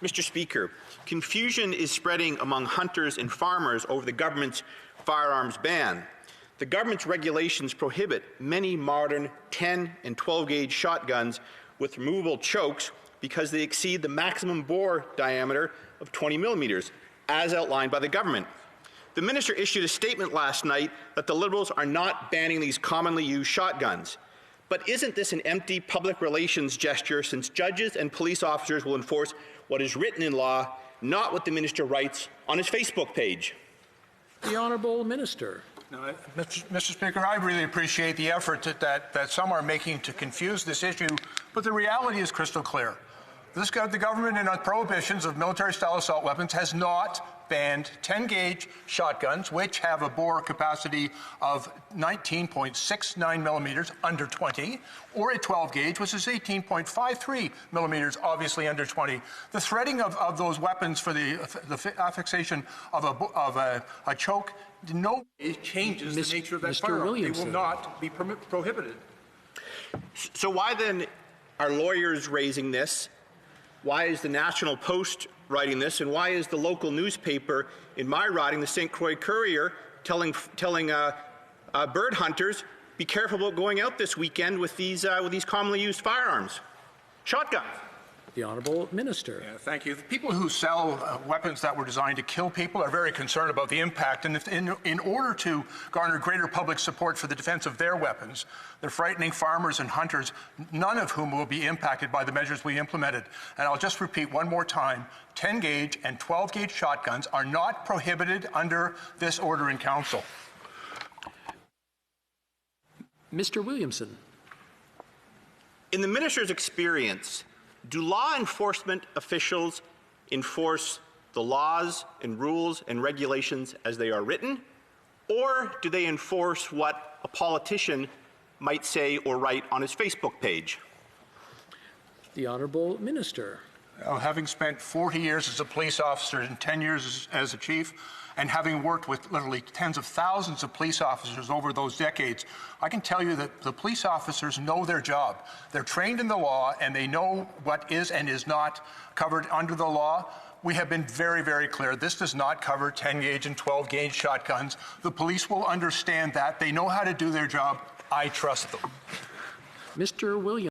Mr. Speaker, confusion is spreading among hunters and farmers over the government's firearms ban. The government's regulations prohibit many modern 10 and 12-gauge shotguns with removable chokes because they exceed the maximum bore diameter of 20 millimeters, as outlined by the government. The minister issued a statement last night that the Liberals are not banning these commonly used shotguns. But isn't this an empty public relations gesture, since judges and police officers will enforce what is written in law, not what the minister writes on his Facebook page? The Honourable Minister. No, Mr. Speaker, I really appreciate the effort that some are making to confuse this issue, but the reality is crystal clear. The government in prohibitions of military-style assault weapons has not banned 10-gauge shotguns, which have a bore capacity of 19.69 millimeters, under 20, or a 12-gauge, which is 18.53 millimeters, obviously under 20. The threading of those weapons for the affixation of a choke in no way changes the nature of that firearm. They will not be prohibited. So why then are lawyers raising this? Why is the National Post writing this? And why is the local newspaper in my riding, the St. Croix Courier, telling bird hunters, be careful about going out this weekend with these commonly used firearms, shotguns? The Honourable Minister. Yeah, thank you. The people who sell weapons that were designed to kill people are very concerned about the impact, and in order to garner greater public support for the defense of their weapons, they're frightening farmers and hunters, none of whom will be impacted by the measures we implemented. And I'll just repeat one more time, 10-gauge and 12-gauge shotguns are not prohibited under this order in Council. Mr. Williamson. In the minister's experience, do law enforcement officials enforce the laws and rules and regulations as they are written, or do they enforce what a politician might say or write on his Facebook page? The Honourable Minister. Having spent 40 years as a police officer and 10 years as a chief, and having worked with literally tens of thousands of police officers over those decades, I can tell you that the police officers know their job. They're trained in the law, and they know what is and is not covered under the law. We have been very, very clear. This does not cover 10-gauge and 12-gauge shotguns. The police will understand that. They know how to do their job. I trust them. Mr. Williams.